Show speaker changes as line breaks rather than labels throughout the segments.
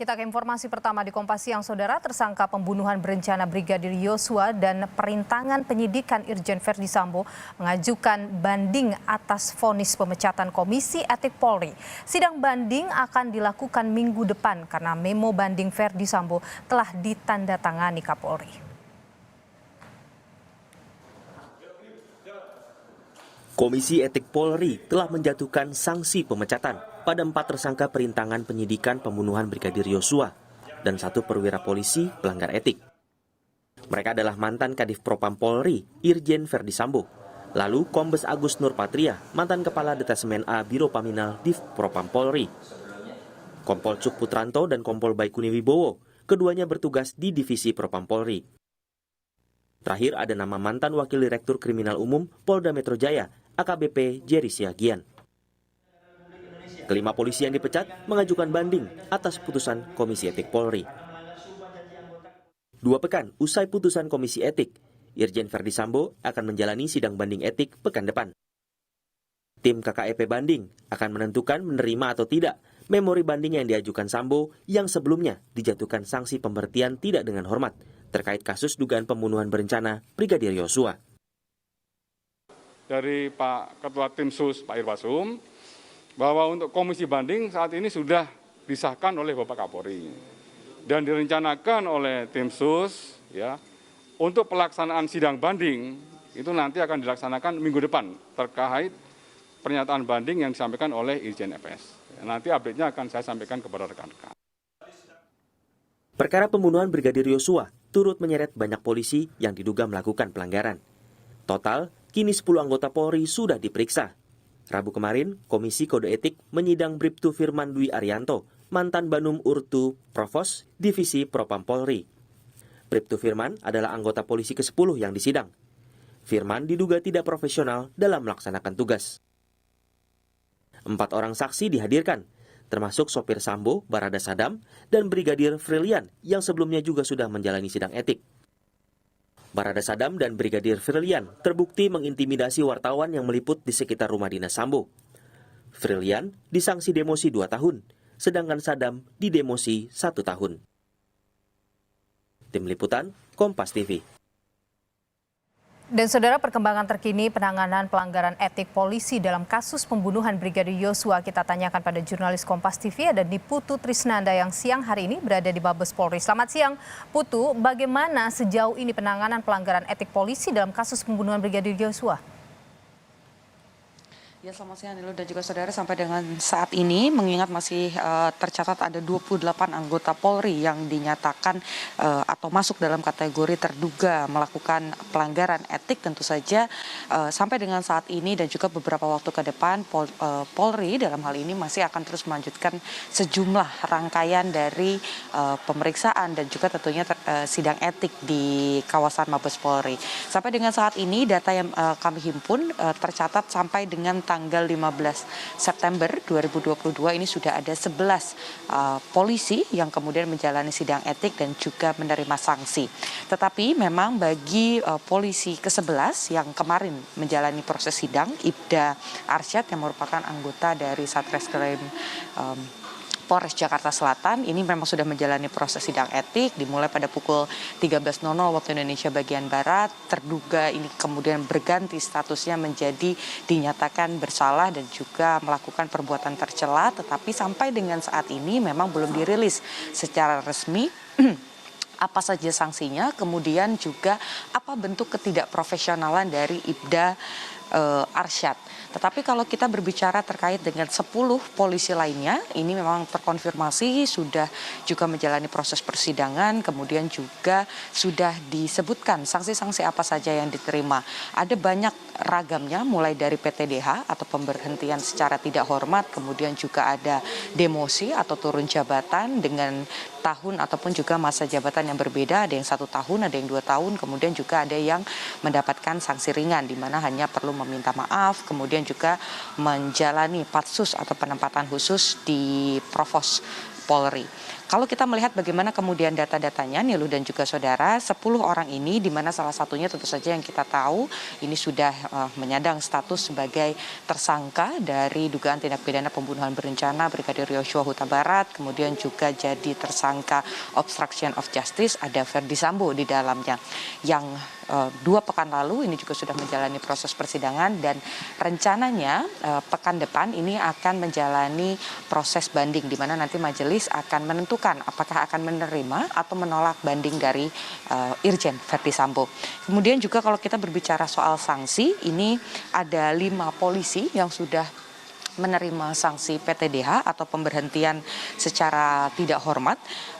Kita ke informasi pertama di Kompas Siang, Saudara. Tersangka pembunuhan berencana Brigadir Yosua dan perintangan penyidikan Irjen Verdi Sambo mengajukan banding atas vonis pemecatan Komisi Etik Polri. Sidang banding akan dilakukan minggu depan karena memo banding Verdi Sambo telah ditandatangani Kapolri.
Komisi Etik Polri telah menjatuhkan sanksi pemecatan pada 4 tersangka perintangan penyidikan pembunuhan Brigadir Yosua dan 1 perwira polisi pelanggar etik. Mereka adalah mantan Kadif Propam Polri, Irjen Verdi Sambo, lalu Kombes Agus Nurpatria, mantan Kepala Detasemen A Biro Paminal Div Propam Polri, Kompol Cuk Putranto dan Kompol Baikuni Wibowo, keduanya bertugas di Divisi Propam Polri. Terakhir ada nama mantan Wakil Direktur Kriminal Umum Polda Metro Jaya, AKBP Jerry Siagian. Kelima polisi yang dipecat mengajukan banding atas putusan Komisi Etik Polri. 2 pekan usai putusan Komisi Etik, Irjen Verdi Sambo akan menjalani sidang banding etik pekan depan. Tim KKEP banding akan menentukan menerima atau tidak memori banding yang diajukan Sambo yang sebelumnya dijatuhkan sanksi pemberhentian tidak dengan hormat terkait kasus dugaan pembunuhan berencana Brigadir Yosua.
Dari Pak Ketua Tim Sus, Pak Irwasum, bahwa untuk komisi banding saat ini sudah disahkan oleh Bapak Kapolri dan direncanakan oleh Tim Sus ya untuk pelaksanaan sidang banding itu nanti akan dilaksanakan minggu depan terkait pernyataan banding yang disampaikan oleh Irjen FS. Nanti update-nya akan saya sampaikan kepada rekan-rekan.
Perkara pembunuhan Brigadir Yosua turut menyeret banyak polisi yang diduga melakukan pelanggaran. Total, kini 10 anggota Polri sudah diperiksa. Rabu kemarin, Komisi Kode Etik menyidang Bribtu Firman Dwi Arianto, mantan Banum Urtu Provos, Divisi Propam Polri. Bribtu Firman adalah anggota polisi ke-10 yang disidang. Firman diduga tidak profesional dalam melaksanakan tugas. 4 orang saksi dihadirkan, termasuk sopir Sambo, Barada Sadam, dan Brigadir Frilian yang sebelumnya juga sudah menjalani sidang etik. Barada Sadam dan Brigadir Frilian terbukti mengintimidasi wartawan yang meliput di sekitar rumah dinas Sambo. Frilian disangsi demosi 2 tahun, sedangkan Sadam didemosi 1 tahun. Tim Liputan, Kompas TV.
Dan Saudara, perkembangan terkini penanganan pelanggaran etik polisi dalam kasus pembunuhan Brigadir Yosua kita tanyakan pada jurnalis Kompas TV ada di Putu Trisnanda yang siang hari ini berada di Mabes Polri. Selamat siang Putu, bagaimana sejauh ini penanganan pelanggaran etik polisi dalam kasus pembunuhan Brigadir Yosua?
Ya, selamat siang Nilu dan juga saudara. Sampai dengan saat ini mengingat masih tercatat ada 28 anggota Polri yang dinyatakan atau masuk dalam kategori terduga melakukan pelanggaran etik, tentu saja sampai dengan saat ini dan juga beberapa waktu ke depan Polri dalam hal ini masih akan terus melanjutkan sejumlah rangkaian dari pemeriksaan dan juga tentunya sidang etik di kawasan Mabes Polri. Sampai dengan saat ini data yang kami himpun tercatat sampai dengan tanggal 15 September 2022 ini sudah ada 11 polisi yang kemudian menjalani sidang etik dan juga menerima sanksi. Tetapi memang bagi polisi ke-11 yang kemarin menjalani proses sidang, Ibda Arsyad yang merupakan anggota dari Satreskrim Polres Jakarta Selatan ini memang sudah menjalani proses sidang etik dimulai pada pukul 13.00 waktu Indonesia bagian Barat. Terduga ini kemudian berganti statusnya menjadi dinyatakan bersalah dan juga melakukan perbuatan tercela, tetapi sampai dengan saat ini memang belum dirilis secara resmi apa saja sanksinya, kemudian juga apa bentuk ketidakprofesionalan dari Ibda Arsyad. Tetapi kalau kita berbicara terkait dengan 10 polisi lainnya, ini memang terkonfirmasi sudah juga menjalani proses persidangan, kemudian juga sudah disebutkan sanksi-sanksi apa saja yang diterima. Ada banyak ragamnya, mulai dari PTDH atau pemberhentian secara tidak hormat, kemudian juga ada demosi atau turun jabatan dengan tahun ataupun juga masa jabatan yang berbeda, ada yang 1 tahun, ada yang 2 tahun, kemudian juga ada yang mendapatkan sanksi ringan di mana hanya perlu meminta maaf, kemudian juga menjalani patsus atau penempatan khusus di Provos Polri. Kalau kita melihat bagaimana kemudian data-datanya, Nilu dan juga saudara, 10 orang ini di mana salah satunya tentu saja yang kita tahu ini sudah menyandang status sebagai tersangka dari dugaan tindak pidana pembunuhan berencana Brigadir Yosua Huta Barat, kemudian juga jadi tersangka obstruction of justice, ada Ferdi Sambo di dalamnya, yang 2 pekan lalu ini juga sudah menjalani proses persidangan dan rencananya pekan depan ini akan menjalani proses banding di mana nanti majelis akan menentukan apakah akan menerima atau menolak banding dari Irjen Ferdi Sambo. Kemudian juga kalau kita berbicara soal sanksi, ini ada 5 polisi yang sudah menerima sanksi PTDH atau pemberhentian secara tidak hormat,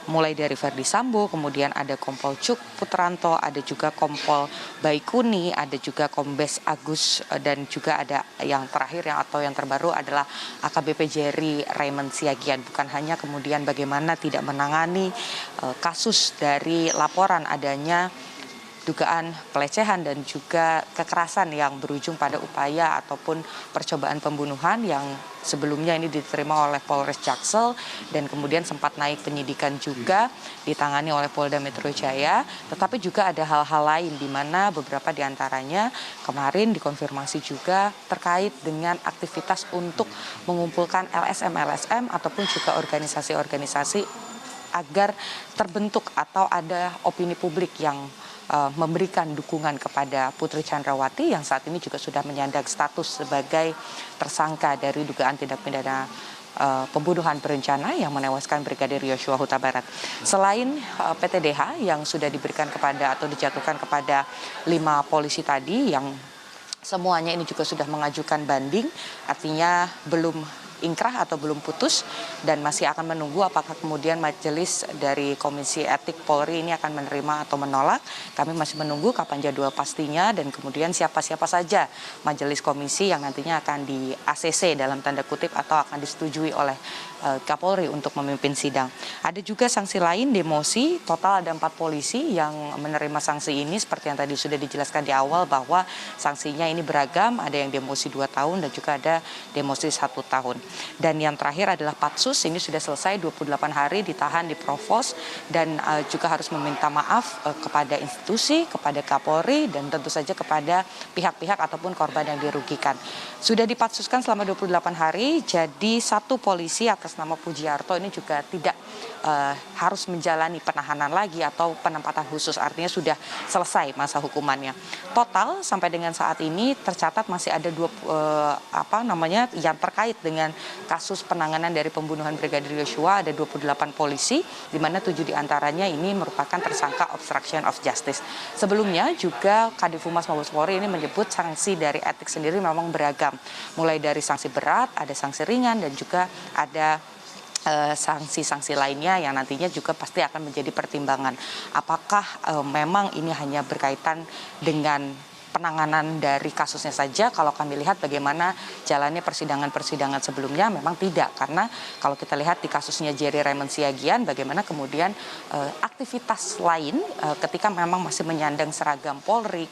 mulai dari Ferdi Sambo, kemudian ada Kompol Cuk Putranto, ada juga Kompol Baikuni, ada juga Kombes Agus, dan juga ada yang terakhir yang terbaru adalah AKBP Jerry Raymond Siagian. Bukan hanya kemudian bagaimana tidak menangani kasus dari laporan adanya dugaan pelecehan dan juga kekerasan yang berujung pada upaya ataupun percobaan pembunuhan yang sebelumnya ini diterima oleh Polres Jaksel dan kemudian sempat naik penyidikan juga ditangani oleh Polda Metro Jaya, tetapi juga ada hal-hal lain di mana beberapa diantaranya kemarin dikonfirmasi juga terkait dengan aktivitas untuk mengumpulkan LSM ataupun juga organisasi-organisasi agar terbentuk atau ada opini publik yang memberikan dukungan kepada Putri Chandrawati yang saat ini juga sudah menyandang status sebagai tersangka dari dugaan tindak pidana pembunuhan berencana yang menewaskan Brigadir Yosua Huta Barat. Selain PTDH yang sudah diberikan kepada atau dijatuhkan kepada 5 polisi tadi yang semuanya ini juga sudah mengajukan banding, artinya belum ingkrah atau belum putus dan masih akan menunggu apakah kemudian majelis dari Komisi Etik Polri ini akan menerima atau menolak. Kami masih menunggu kapan jadwal pastinya dan kemudian siapa-siapa saja majelis komisi yang nantinya akan di ACC dalam tanda kutip atau akan disetujui oleh Kapolri untuk memimpin sidang. Ada juga sanksi lain, demosi, total ada 4 polisi yang menerima sanksi ini seperti yang tadi sudah dijelaskan di awal bahwa sanksinya ini beragam, ada yang demosi 2 tahun dan juga ada demosi 1 tahun. Dan yang terakhir adalah Patsus, ini sudah selesai 28 hari ditahan di Provos dan juga harus meminta maaf kepada institusi, kepada Kapolri dan tentu saja kepada pihak-pihak ataupun korban yang dirugikan. Sudah dipatsuskan selama 28 hari, jadi 1 polisi atas nama Pujiarto ini juga tidak harus menjalani penahanan lagi atau penempatan khusus, artinya sudah selesai masa hukumannya. Total sampai dengan saat ini tercatat masih ada yang terkait dengan kasus penanganan dari pembunuhan Brigadir Yosua, ada 28 polisi, di mana 7 diantaranya ini merupakan tersangka obstruction of justice. Sebelumnya juga Kadif Humas Mabes Polri ini menyebut sanksi dari etik sendiri memang beragam, mulai dari sanksi berat, ada sanksi ringan dan juga ada sanksi-sanksi lainnya yang nantinya juga pasti akan menjadi pertimbangan. Apakah memang ini hanya berkaitan dengan penanganan dari kasusnya saja? Kalau kami lihat bagaimana jalannya persidangan-persidangan sebelumnya memang tidak, karena kalau kita lihat di kasusnya Jerry Raymond Siagian bagaimana kemudian aktivitas lain ketika memang masih menyandang seragam Polri